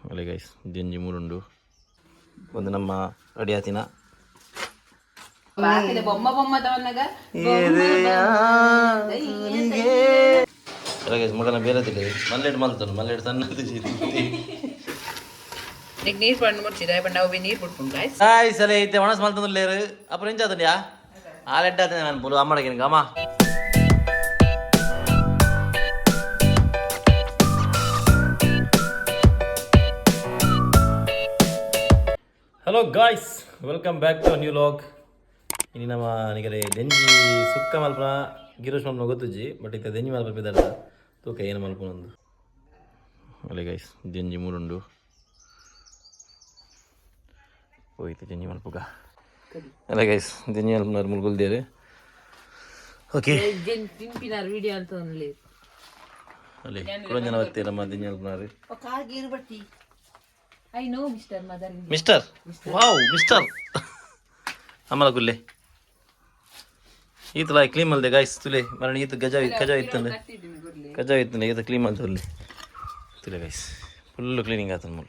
ಅಲ್ಲೇ ಗೈಸ್ ಜಂಜಿ ಮೂರುಂಡು ಒಂದು ನಮ್ಮ ಅಡಿಯಾತಿನ ಮಗನ ಬೇರೆ ಮಲ್ಲೆಡ್ ಮಲ್ತಾನು ಮಲ್ಲೆಡ್ ಸಣ್ಣ ನೀರು ಪಂಡು ಮುಚ್ಚಿದೆ ಬಟ್ ನಾವು ನೀರು ಬಿಟ್ಕೊಂಡು ಸಲ ಐತೆ ಒಣಸ್ ಮಲ್ತಂದು ಅಪ್ಪ ಎಂಚಾದನ್ಯಾ ಆಲೆಡ್ಡಾತ ನಾನು ಪುಲು ಅಮ್ಮಡಕ್ಕೆ ಅಮ್ಮ hello guys welcome back to new vlog ಇನ್ನು ನಮ್ಮ ನಿಗರೆ ದೆಂಜಿ ಸುಕ್ಕ ಮಲ್ಪನ ಗಿರೋಶ್ ಮಲ್ಪನ ಗೊತ್ತುಜ್ಜಿ ಬಟ್ ಇತ್ತ ದೆಂಜಿ ಮಲ್ಪ ಬಿದ್ದಾಡ ತೂಕ ಏನು ಮಲ್ಪನೊಂದು ಅಲ್ಲೇ ಗೈಸ್ ಜಂಜಿ ಮೂರುಂಡು ಹೋಯ್ತು ಜಂಜಿ ಮಲ್ಪುಗ ಅಲ್ಲ ಗೈಸ್ ಜಂಜಿ ಮಲ್ಪನವ್ರು ಮುಲ್ಗುಲ್ದೇರು ಓಕೆ ವಿಡಿಯೋ ಅಂತ ಅಲ್ಲೇ ಕೂಡ ಜನ ಬರ್ತೀರ ನಮ್ಮ ಜಂಜಿ ಮಲ್ಪನವ್ರು I know mister mother mister wow mister ಆಮೇಲೆ ಗುಲ್ಲೆ ಈತಲ ಕ್ಲೀನ್ ಮಲ್ದೆ ಗಾಯ್ಸ್ ತುಲೆ ಮರಣ ಈತ ಗಜ ಇತ್ತಂದ್ರೆ ಗಜ ಇತ್ತಂದ್ರೆ ಈತ ಕ್ಲೀನ್ ಮಲ್ತು ಅಲ್ಲಿ ತುಲೆ ಗೈಸ್ ಫುಲ್ಲು ಕ್ಲೀನಿಂಗ್ ಆತನ ಮೂಲ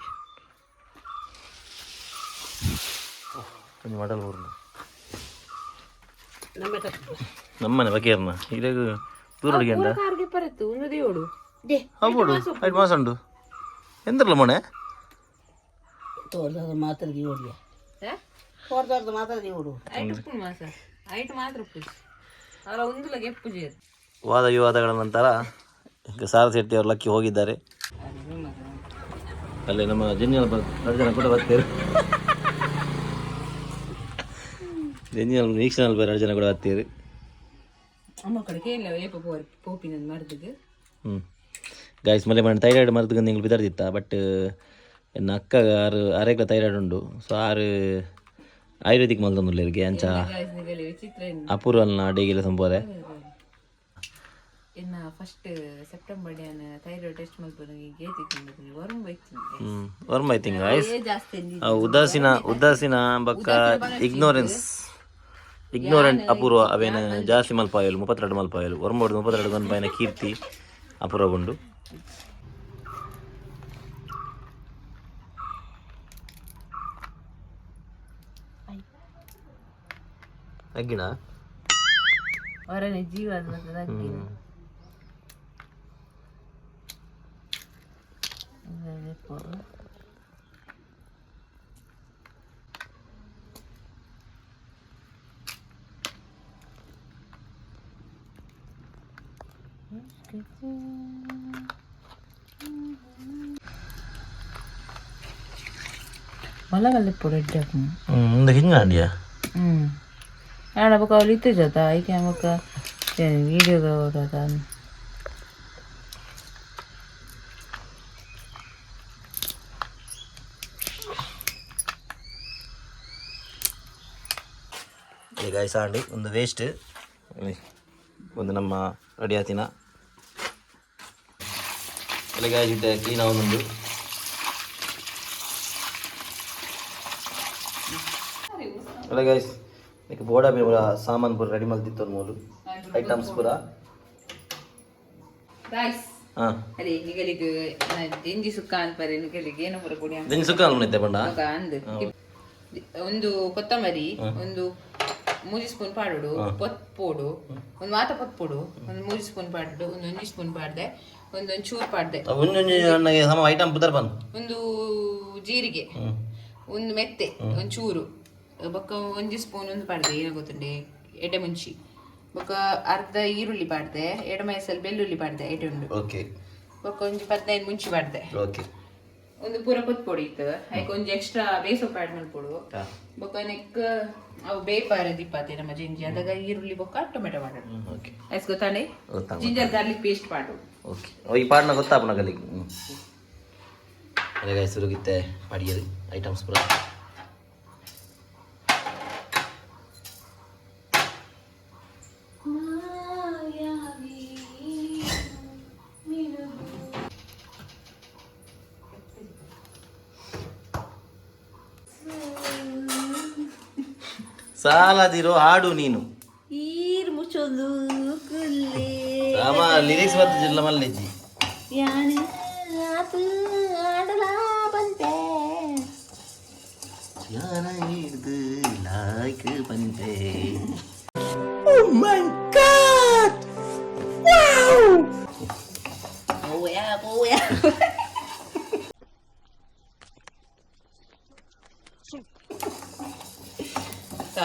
ಕೊಂಚ ಮಾಡಲ್ ಊರ್ನ ನಮ್ಮನೆ ಬಗೆಯರ್ನ ಇದಾಗ ದೂರ ಅಡಿಗೆ ಹೌದು ಐದು ಮಾಸ ಉಂಟು ಎಂದ್ರಲ್ಲ ಮೊಣೆ ಮಾತಾಡಿ ಓಡಿಯ ಮಾತಾಡಿ ಓಡು ವಾದ ವಿವಾದಗಳ ನಂತರ ಈಗ ಸಾರಥಿ ಶೆಟ್ಟಿ ಅವರು ಲಕ್ಕಿ ಹೋಗಿದ್ದಾರೆ ಅಲ್ಲೇ ನಮ್ಮ ಜಂಜಿ ಜನ ಕೂಡ ಬರ್ತಾರೆ ಜಂಜಿ ವೀಕ್ಷಣೆ ಬೇರೆ 2 ಜನ ಕೂಡ ಬರ್ತೀರಿ ಗಾಯ್ಸ್ ಮಲೆ ಮಾಡಿ ಥೈರಾಯ್ಡ್ ಮರದ್ದು ನಿಂಗೆ ಬಿದ್ದಾಡ್ತಿತ್ತ ಬಟ್ ಎನ್ನ ಅಕ್ಕ ಆರೇಗ್ಲ ಥೈರಾಯ್ಡ್ ಉಂಡು ಸೊ ಆಯುರ್ವೇದಿಕ್ ಮಲ್ತೊಂದುಲ್ಲೆರ್ಗೆ ಅಂಚ ಅಪೂರ್ವಲ್ನ ಅಡಿಗೆಲ್ಲ ಸಂಬೋದೆ ಫಸ್ಟ್ ಸೆಪ್ಟೆಂಬರ್ ಥೈರಾಯ್ಡ್ ಟೆಸ್ಟ್ ವರ್ಮ ಐ ತಿಂಗ್ ಗೈಸ್ ಉದಾಸೀನ ಬಕ್ಕ ಇಗ್ನೋರೆಂಟ್ ಅಪೂರ್ವ ಅವೇನು ಜಾಸ್ತಿ ಮಲ್ಪಾಯಲು 32 ಮಲ್ಪಾಯಲು ವರ್ಮ 32 ಗಂಟೆ ಕೀರ್ತಿ ಅಪೂರ್ವಗೊಂಡು ಅಗ್ಗಿಣ ಅವರನೇ ಜೀವ ಮಲಗಲ್ಲಿ ಪೊಡೆ ಮುಂದೆ ಹಿಂಗಾಂಡಿಯಾ ಆಡ ಬಕ ಅವಳು ಇತ್ತು ಜೊತೆ ಐಕೆ ಬಕ ವಿಡಿಯೋಗ ಹೋದ ಗಾಯ್ಸ್ ಆಂಡಿ ಒಂದು ವೇಸ್ಟ್ ಒಂದು ನಮ್ಮ ಅಡಿಯಾತಿನ ಗಾಯ್ಸ್ ಇಟ್ಟೆ ಕ್ಲೀನ್ ಆಗೊಂಡು ಅಲ್ಲ ಗಾಯ್ಸ್ ಈಗ ಬೋಡ ಪೂರ ಸಾಮಾನು ಪೂರ ರೆಡಿ ಮಲ್ತಿತ್ತು ಮೂಲು ಐಟಮ್ಸ್ ಪೂರ ಹಾಂ ಜಂಜಿ ಸುಕ್ಕ ಅನ್ಪರೆ ಏನು ಪೂರ ಕೊಡಿ ಜಂಜಿ ಸುಕ್ಕ ಅನ್ಕೊಂಡಿದ್ದೆ ಬಂಡ ಒಂದು ಕೊತ್ತಂಬರಿ ಒಂದು 3 ಸ್ಪೂನ್ ಪಾಡೋಡು ಪೊತ್ಪೋಡು ಒಂದು ಮಾತ ಪೊತ್ಪೋಡು ಒಂದು 3 ಸ್ಪೂನ್ ಪಾಡೋಡು ಒಂದು 1 ಸ್ಪೂನ್ ಪಾಡ್ದೆ ಒಂದು ಚೂರು ಪಾಡ್ದೆ ಸಮ ಐಟಮ್ ಪುದರ್ ಬಂದು ಒಂದು ಜೀರಿಗೆ ಒಂದು ಮೆತ್ತೆ ಒಂದು ಚೂರು ಬೊಕ್ಕ 1 ಸ್ಪೂನ್ ಒಂದು ಪಾಡ್ದೆ ಏನೋ ಗೊತ್ತುಂಡೆ ಎಡೆ ಮುಂಚಿ ಬೊಕ್ಕ ಅರ್ಧ ಈರುಳ್ಳಿ ಪಾಡ್ದೆ ಎಡೆ ಮೈಸಲ್ಲಿ ಬೆಳ್ಳುಳ್ಳಿ ಪಾಡ್ದೆ ಎಡೆ ಉಂಡು ಓಕೆ ಬೊಕ್ಕ ಒಂದು 15 ಮುಂಚಿ ಪಾಡ್ದೆ ಓಕೆ ಒಂದು ಪೂರ ಕೊತ್ಪೊಡಿ ಇತ್ತು ಅದಕ್ಕೆ ಒಂದು ಎಕ್ಸ್ಟ್ರಾ ಬೇಸೋ ಪ್ಯಾಡ್ ಮಾಡ್ಕೊಡು ಬೊಕ್ಕ ನೆಕ್ ಅವು ಬೇಪಾರ ದಿಪ್ಪಾತೆ ನಮ್ಮ ಜಿಂಜಿ ಅದಾಗ ಈರುಳ್ಳಿ ಬೊಕ್ಕ ಟೊಮೆಟೊ ಮಾಡೋದು ಐಸ್ ಗೊತ್ತಾನೆ ಜಿಂಜರ್ ಗಾರ್ಲಿಕ್ ಪೇಸ್ಟ್ ಪಾಡು ಓಕೆ ಈ ಪಾಡ್ನ ಗೊತ್ತಾಪನ ಗಲಿಗೆ ಅದೇ ಸುರುಗಿತ್ತೆ ಪಡಿಯದು ಐಟಮ್ಸ್ ಪೂರ ಸಾಲದಿರೋ ಹಾಡು ನೀನು ಈರ್ ಮುಚ್ಚೊಂದು ಲಿರಿಕ್ಸ್ ಬರ್ತಿಲ್ಲ ಮಲ್ಲಿಜಿ ಯಾನೆ ಆತು ಆಡಲ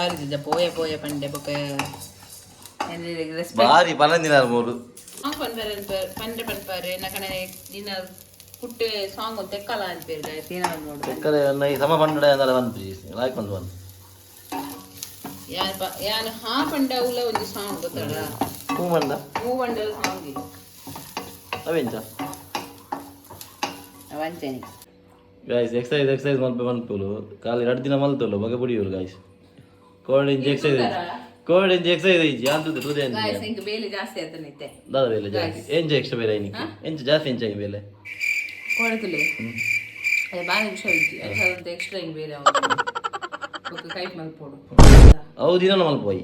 ಬಾರಿ ಇದ್ದ ಪೋಯ ಪೋಯ ಪಂಡೆ ಬೊಕ ಬಾರಿ ಪನಂದಿನ ಮೂರು ಸಾಂಗ್ ಪಂಡ್ರೆ ಪನ್ಪಾರೆ ನಕನೆ ನಿನ್ನ ಪುಟ್ಟೆ ಸಾಂಗ್ ಒಂದು ತೆಕ್ಕಲ ಅನ್ಪೇರು ಗೈಸ್ ಏನಾದ್ರು ನೋಡು ಎಕ್ಕರೆ ಸಮ ಪಂಡ ಅಂದ್ರೆ ಒಂದು ಲಾಯ್ಕ್ ಒಂದು ಒಂದು ಯಾನು ಹಾ ಪಂಡ ಉಲ್ಲ ಒಂದು ಸಾಂಗ್ ಗೊತ್ತಲ್ಲ ಹೂ ಮಂಡ ಸಾಂಗ್ ಇದು ಅವೆಂಚ ಅವಂಚನಿ ಗಾಯ್ಸ್ ಎಕ್ಸಸೈಸ್ ಮಲ್ಪೆ ಮಲ್ಪುಲು ಕಾಲಿ 2 ದಿನ ಮಲ್ತುಲು ಬಗೆ ಪುಡಿಯೋರು ಗಾಯ್ಸ್ ಕೋಲ್ಡ್ ಇಂಜ್ ಎಕ್ಸಸೈಸ್ ಇಜ್ಜಿ ಅಂತದ್ದು ತುದೆ ಅಂತ ಗೈಸ್ ಇಂಕ ಬೇಲೆ ಜಾಸ್ತಿ ಆತನಿತ್ತೆ ದಾದ ಬೇಲೆ ಜಾಸ್ತಿ ಎಂಚ ಎಕ್ಸ್ಟ್ರಾ ಬೇರೆ ಐನಿಕ್ಕೆ ಎಂಚ ಜಾಸ್ತಿ ಎಂಚ ಬೇಲೆ ಕೊಡಕಲೆ ಅದೇ ಬಾರಿ ವಿಷಯ ಇಜ್ಜಿ ಅದು ಎಕ್ಸ್ಟ್ರಾ ಇಂಗ ಬೇರೆ ಅವನು ಕೈಟ್ ಮಲ್ಪೋಡು ಅವು ದಿನ ಮಲ್ಪೋಯಿ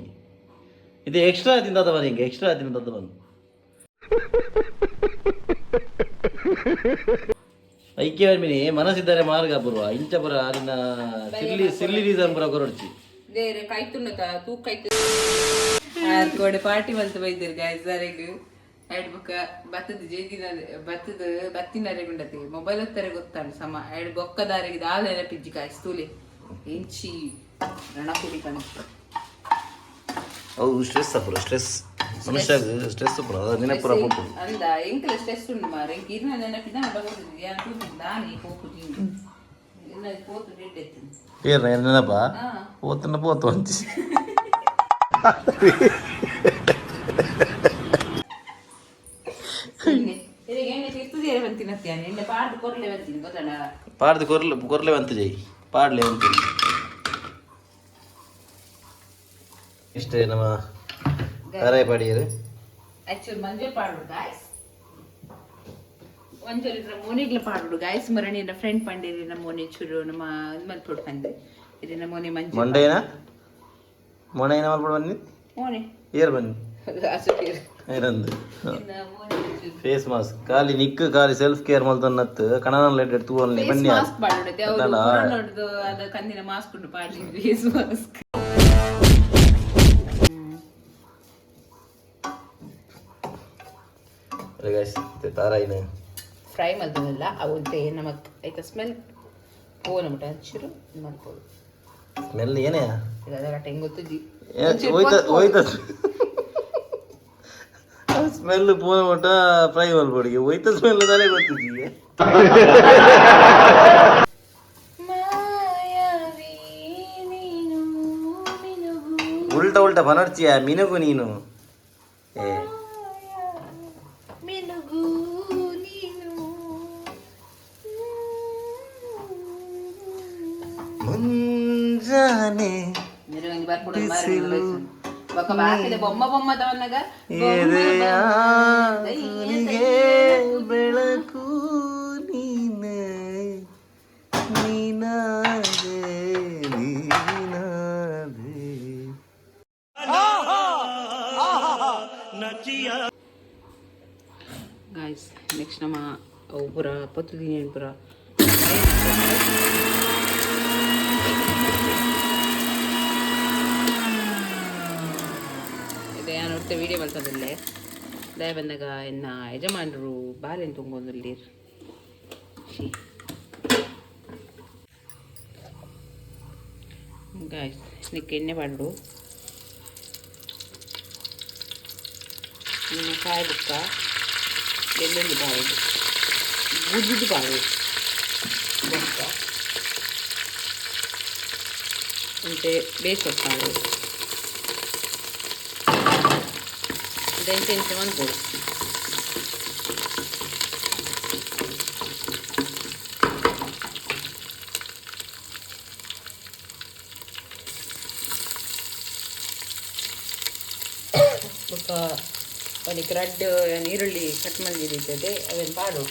ಇದು ಎಕ್ಸ್ಟ್ರಾ ತಿಂದದ ಬನ್ನಿ ಹಿಂಗೆ ಎಕ್ಸ್ಟ್ರಾ ತಿಂದದ ಬಂದು ಐಕ್ಯ ಬರ್ಮಿನಿ ಮನಸ್ಸಿದ್ದಾರೆ ಮಾರ್ಗ ಬರುವ ಇಂಚ ಬರ ನಿನ್ನ ಸಿಲ್ಲಿ ರೀಸನ್ ಬರ ಕೊರಡ್ಚಿ ದೇರೆ ಕೈತುನ್ನತ ತೂ ಕೈತು ಕೋಡೆ ಪಾರ್ಟಿ ಮಲ್ತ ಬೈದಿರ್ ಗೈಸ್ ಸರಿಗ್ ಐಡ್ ಬುಕ್ಕ ಬತ್ತದ ಜೇದಿನ ಬತ್ತಿನರೆ ಗುಂಡತಿ ಮೊಬೈಲ್ ಹತ್ತಾರೆ ಗೊತ್ತಾನು ಸಮ ಐಡ್ ಬೊಕ್ಕದಾರಿಗೆ ದಾಲೆನ ಪಿಜ್ಜಿ ಕಾಯ್ಸ್ ತೂಲೆ ಇಂಚಿ ರಣಕುಡಿ ಕಣ ಅವು ಸ್ಟ್ರೆಸ್ ಅಪುರ ಸ್ಟ್ರೆಸ್ ಮನುಷ್ಯ ಸ್ಟ್ರೆಸ್ ಅಪುರ ಅದ ನೆನಪುರ ಪುಟ್ಟು ಅಂದ ಎಂಕಲ ಸ್ಟ್ರೆಸ್ ಉಂಡು ಮಾರೆ ಕಿರ್ನ ನೆನಪಿದ ಬಗೋದು ಯಾನ್ ತೂತಿ ದಾನಿ ಹೋಗುದಿ ಇನ್ನ ಹೋತು ಡೆಡ್ಡೆತ್ತು ಏನ ನೆನಪ ಓತನ ಪೋತು ಅಂಚಿ ಪಾಡ್ದು ಕೊರ್ಲೆ ಬಂತು ಜೈ ಪಾಡ್ಲೆ ಬಂತು ಇಷ್ಟೇ ನಮ್ಮ ಕರಾಯಿ ಪಾಡಿಯರು ಆಕ್ಚುಲಿ ಮಂಜೆ ಪಾಡು ಗಾಯ್ಸ್ ಒಂಚೂರು ಮೋನಿಗ್ಲ ಪಾಡು ಗಾಯ್ಸ್ ಮರಣಿ ಫ್ರೆಂಡ್ ಪಂಡಿರಿ ನಮ್ಮ ಮೋನಿ ಚೂರು ನಮ್ಮ ಮಲ್ಪೊಡು ಪಂದೆ ಇದು ನಮ್ಮ ಮೋನಿ ಮಂಜೆ ಮೊಂಡೇನ ಮಲ್ಪೊಡು ಬನ್ನಿ ಮೋನಿ ಏರ್ ಬನ್ನಿ ಏನಂದು ಫೇಸ್ ಮಾಸ್ಕ್ ಖಾಲಿ ನಿಕ್ಕು ಖಾಲಿ ಸೆಲ್ಫ್ ಕೇರ್ ಮಲ್ತನ್ನತ್ತು ಕಣನ ಲೆಡ್ ತೂ ಒನ್ಲಿ ಬನ್ನಿ ಮಾಸ್ಕ್ ಪಾಡುತ್ತೆ ಅವರು ನೋಡುದು ಅದು ಕಂದಿನ ಮಾಸ್ಕ್ ಉಂಟು ಪಾಡ್ಲಿ ಫೇಸ್ ಮಾಸ್ಕ್ ಗೈಸ್ ತಾರಾಯಿನ ಫ್ರೈ ಮಲ್ತದಲ್ಲ ಅವಂತೆ ನಮಕ್ ಐತ ಸ್ಮೆಲ್ ಓನಮಟ ಹಚ್ಚಿರು ಮಾಡ್ಕೊಳ್ಳು ಸ್ಮೆಲ್ ಏನೇ ಇದರ ಟೆಂಗ್ ಗೊತ್ತಿದ್ದಿ ಹೋಯ್ತ ಸ್ಮೆಲ್ ಪೋನ ಮಟ್ಟ ಫ್ರೈ ಮಲ್ಪಡಿಗೆ ಹೋಯ್ತ ಸ್ಮೆಲ್ ತಲೆ ಗೊತ್ತಿದ್ದೀಯ ಉಲ್ಟಾ ಪನರ್ಚಿಯ ಮಿನುಗು ನೀನು ಏ ಮುಂಜಾನೆ ಬೆಳಕು ನೀನೆ ನೀನಾದೆ ಗಾಯ್ಸ್ ನೆಕ್ಸ್ಟ್ ನಮ್ಮ ಅವು ಪುರ ಪತ್ತು ದಿನ ಪುರ ಇದು ನಾನು ನೋಡ್ತೆ ವಿಡಿಯೋ ಬರ್ತದಲ್ಲೇ ದಯ ಬಂದಾಗ ಇನ್ನ ಯಜಮಾನರು ಬಾಲೆನ್ ತುಂಗೊಂದಲ್ಲಿ ಗಾಯ್ಸ್ ನಿಕ್ಕೆ ಎಣ್ಣೆ ಪಾಡು ಕಾಯಿ ಬುಕ್ಕ ಬೆಳ್ಳುಳ್ಳಿ ಪಾಡುದು ಗುಜ್ಜಿದು ಪಾಡುದು ಬೊಕ್ಕ ಮತ್ತೆ ಬೇಸೊಪ್ಪಾಡು ಇದೆಂಚೆಂಚೆ ಮಾಡ್ಬೋದು ಬೊಕ್ಕ ಅವನಿಗೆ ರಡ್ಡು ಈರುಳ್ಳಿ ಕಟ್ ಮಾಡಿರ್ತದೆ ಅದನ್ನು ಪಾಡು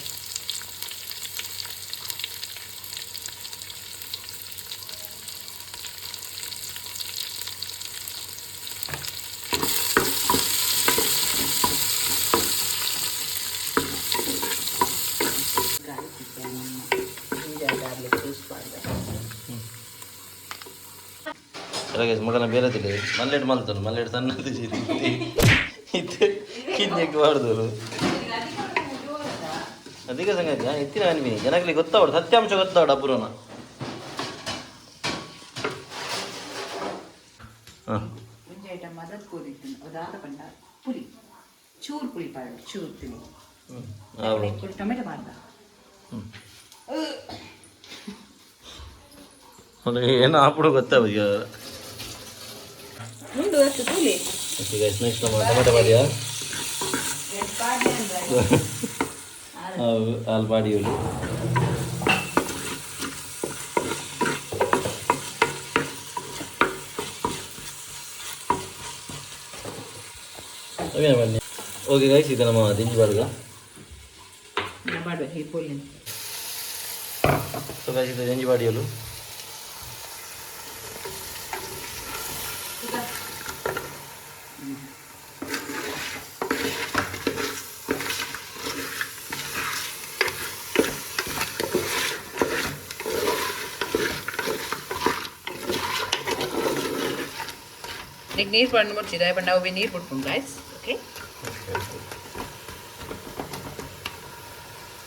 ಮಗನ ಬೇರೆದಿಲ್ಲ ಮಲ್ಲೆಡ್ ಮಲ್ತನು ಮಲ್ಲೆಡ್ ಸಣ್ಣದು ಇದು ಕಿನ್ಯಕ್ಕೆ ಮಾಡಿದವರು ಅದಕ್ಕೆ ಸಂಗತಿ ಎತ್ತಿನ ಅನ್ವಿ ಜನಗಳಿಗೆ ಗೊತ್ತಾವಡು ಸತ್ಯಾಂಶ ಗೊತ್ತಾವಡು ಅಪುರನ ಹಾಂ ಒಂಜಿ ಐಟಮ್ ಮದತ್ ಕೋದಿತ್ತು ಅದಾದ ಪಂಡ ಪುಳಿ ಚೂರು ಪುಳಿ ಪಾಡು ಚೂರು ತಿಳಿ ಟೊಮೆಟೊ ಮಾಡ್ದ ಏನು ಹಾಕ್ಬಿಡು ಗೊತ್ತಾವ ಈಗ ಉಂಡು ಅಷ್ಟು ಪುಳಿ ನೆಕ್ಸ್ಟ್ ನಮ್ಮ ಟೊಮೆಟೊ ಮಾಡಿಯಾ ಹಾಲು ಮಾಡಿ ಇವರು ಅವೇನು ಬನ್ನಿ ಓಕೆ ಗೈಸ್ ಇದು ನಮ್ಮ ದಿಂಜಿ ಬಾಡ್ಗ ಮಾಡುವ ಈ ಪುಳಿ ಸೊ ಗೈಸ್ ಇದು ದಿಂಜಿ ಬಾಡಿಯಲು ಈಗ ನೀರು ಪಂಡು ಮುಚ್ಚಿದೆ ಬಟ್ ನಾವು ಬಿ ನೀರು ಬಿಟ್ಕೊಂಡು ಗಾಯ್ಸ್ ಓಕೆ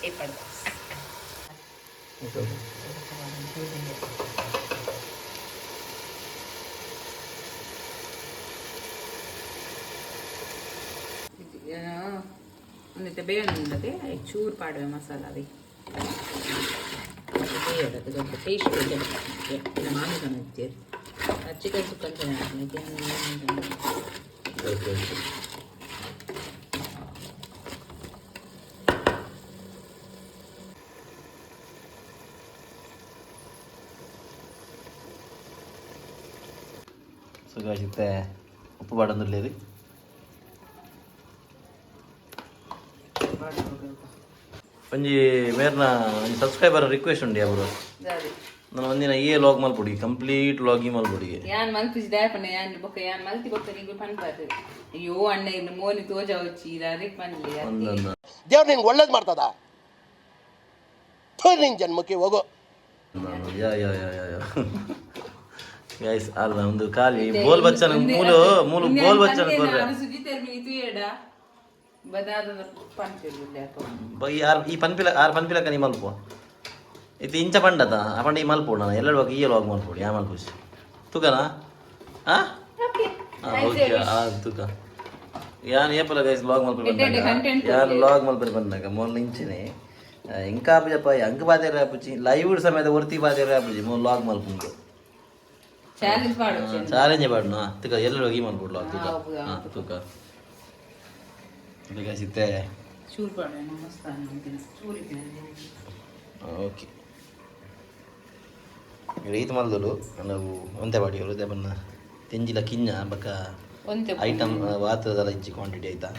ಈ ಪಂಡು ಒಂದಿತ್ತು ಬೇಯೋದಿಲ್ಲದೆ ಚೂರು ಪಾಡುವೆ ಮಸಾಲ ಅವಿ ಬೇಯೋದು ಸ್ವಲ್ಪ ಟೇಸ್ಟ್ ಇಲ್ಲ ಮಾಂಸ ಇರ್ತೀರಿ ಚಿಕನ್ ಸುಕ್ಕ ಅಂತ ಸೊ ಗಾಯ್ಸ್ ಇತ್ತೆ ಉಪ್ಪು ಬಾಡಂದಿರಲಿ ಒಂಜಿ ಮೇರ್ನ ಒಂಜಿ ಸಬ್ಸ್ಕ್ರೈಬರ್ ರಿಕ್ವೆಸ್ಟ್ ಉಂಡಿ ಅವರು ನಾನು ಒಂದಿನ ಈ ಲಾಗ್ ಮಲ್ಪೊಡಿ ಕಂಪ್ಲೀಟ್ ಲಾಗಿ ಮಲ್ಪೊಡಿ ಯಾನ್ ಮಲ್ಪಿಸಿದ ಪಂಡ ಯಾನ್ ಬೊಕ್ಕ ಯಾನ್ ಮಲ್ತಿ ಬೊಕ್ಕ ನಿಂಗೆ ಪನ್ಪಾದು ಅಯ್ಯೋ ಅಣ್ಣ ಇನ್ನು ಮೋನಿ ತೋಜ వచ్చి ಅದಕ್ಕೆ ಪನ್ಲಿ ಒಂದೊಂದು ದೇವ್ರು ನಿನ್ಗೆ ಒಳ್ಳೇದು ಮಾಡ್ತದ ನಿನ್ ಜನ್ಮಕ್ಕೆ ಹೋಗೋ ಗೈಸ್ ಅಲ್ಲ ಒಂದು ಖಾಲಿ ಬೋಲ್ ಬಚ್ಚನ ಮೂಲು ಮೂಲು ಬೋಲ್ ಬಚ್ಚನ ಕೊರ್ರೆ ಸುಜಿತ ಮೀತು ಏಡ ಬದಾದ ಪನ್ಪಿಲ್ಲ ಯಾರು ಈ ಪನ್ಪಿಲ ಆರು ಪನ್ಪಿಲಕ್ಕ ನೀ ಮಲ್ಪು ಇದು ಇಂಚ ಪಂಡದ ಆ ಪಂಡ ಈ ಮಲ್ಪೋಡು ನಾನು ಎಲ್ಲ ಈ ಲಾಗ್ ಮಲ್ಪೋಡು ಯಾ ಮಲ್ಪುಸಿ ತುಕನಾ ಹಾಂ ಓಕೆ ತುಕ ಯಾನ್ ಏಪಲ ಗೈಸ್ ಲಾಗ್ ಮಲ್ಪರಿ ಬಂದಾಗ ಯಾರು ಲಾಗ್ ಮಲ್ಪರಿ ಬಂದಾಗ ಮೊನ್ನೆ ಇಂಚಿನೇ ఇంకా చెప్ప అంక బాధ రాపుచి లైవ్ సమేత వర్తి బాధ రాపుచి మో లాగ్ మల్పుండు ಚಾಲೆಂಜ್ ಮಾಡು ಚಾಲೆಂಜ್ ಬಾಡ್ನ ತುಕ ಎಲ್ಲರೂ ಹೋಗಿ ಮಾಡ್ಬಿಡ್ಲ ತುಕ ತುಕ ಈಗ ಸಿತ್ತೆ ಚೂರು ಪಾಡು ಮಸ್ತ್ ಅಂತಿನ ಚೂರಿನ ಓಕೆ ರೀತಿ ಮಲ್ದಲು ನಾವು ಒಂತೆ ಬಾಡಿ ಹೊರದೆ ಬನ್ನ ತೆಂಜಿಲ ಕಿಂಜ ಬಕ್ಕ ಒಂತೆ ಐಟಮ್ ವಾತದಲ್ಲ ಇಂಚಿ ಕ್ವಾಂಟಿಟಿ ಆಯ್ತಾ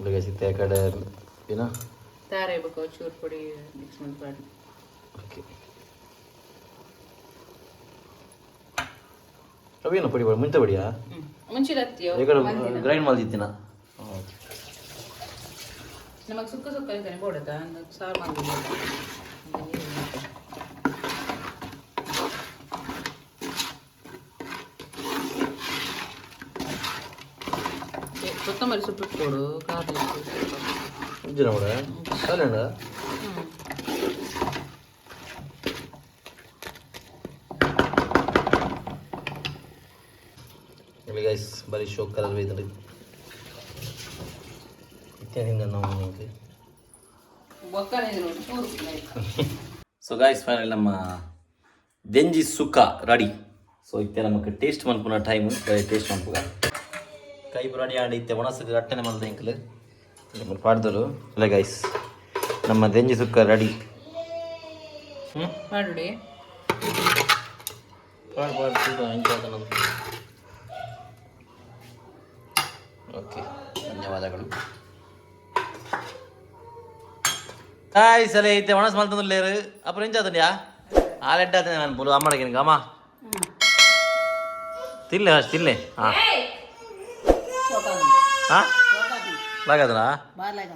ಈಗ ಸಿತ್ತೆ ಕಡೆ ಏನ ತಾರೆ ಬೇಕು ಚೂರು ಪುಡಿ ಮಿಕ್ಸ್ ಮಾಡ್ಬಾರ್ದು ಓಕೆ ಅವೇನು ಪುಡಿ ಬಾಡಿ ಮುಂಚೆ ಬಡಿಯಾ ಮುಂಚಿದ ಹತ್ತಿಯೋ ಈ ಕಡೆ ಗ್ರೈಂಡ್ ಮಾಡಿದ್ದಿನ ನಮಗೆ ಸುಕ್ಕ ಸುಕ್ಕ ಅಂತಾನೆ ಕೊಡದ ಸಾರು ಮಾಡಿಲ್ಲ ಕೊತ್ತಂಬರಿ ಸೊಪ್ಪು ಕೊಡು ಖಾರ ಇಜ್ಜಿನ ಕೂಡ ಅಲ್ಲೇನ ಇಲ್ಲಿ ಗೈಸ್ ಬರೀ ಶೋಕ್ ಕಲರ್ ಬೈತಾರೆ ಇತ್ಯಾದಿಂದ ನಾವು ಸೊ ಗಾಯ್ಸ್ ಫೈನಲ್ ನಮ್ಮ ದೆಂಜಿ ಸುಕ್ಕ ರೆಡಿ ಸೊ ಇತ್ತೆ ನಮಗೆ ಟೇಸ್ಟ್ ಮನ್ಪುನ ಟೈಮ್ ಟೇಸ್ಟ್ ಮನ್ಪುಗ ಕೈ ಬುರಾಡಿ ಆಡಿ ಇತ್ತೆ ಒಣಸಕ್ಕೆ ಅಟ್ಟನೆ ಮಾಡ್ದೆ ಇಂಕಲು ನಮ್ಮಲ್ಲಿ ಪಾಡ್ದರು ಇಲ್ಲ ಗೈಸ್ ನಮ್ಮ ದೆಂಜಿ ಸುಕ್ಕ ರೆಡಿ ಮಾಡಿ ಓಕೆ ಧನ್ಯವಾದಗಳು ಕಾಯ್ ಸಲ ಐತೆ ಒಣಸ್ ಮಲ್ತಂದ್ರಲ್ಲೇರು ಅಪ್ಪ ಎಂಚಾತಂಡ್ಯಾ ಆಲೆಡ್ಡಾತ ನಾನು ಬೋಲು ಅಮ್ಮಡಿಗೆ ನಿನಗೆ ಅಮ್ಮ ತಿನ್ಲೆ ಅಷ್ಟು ತಿನ್ಲೆ ಹಾಂ ಹಾಂ ಲಾಗದನಾ ಬಾರ್ಲಾಗ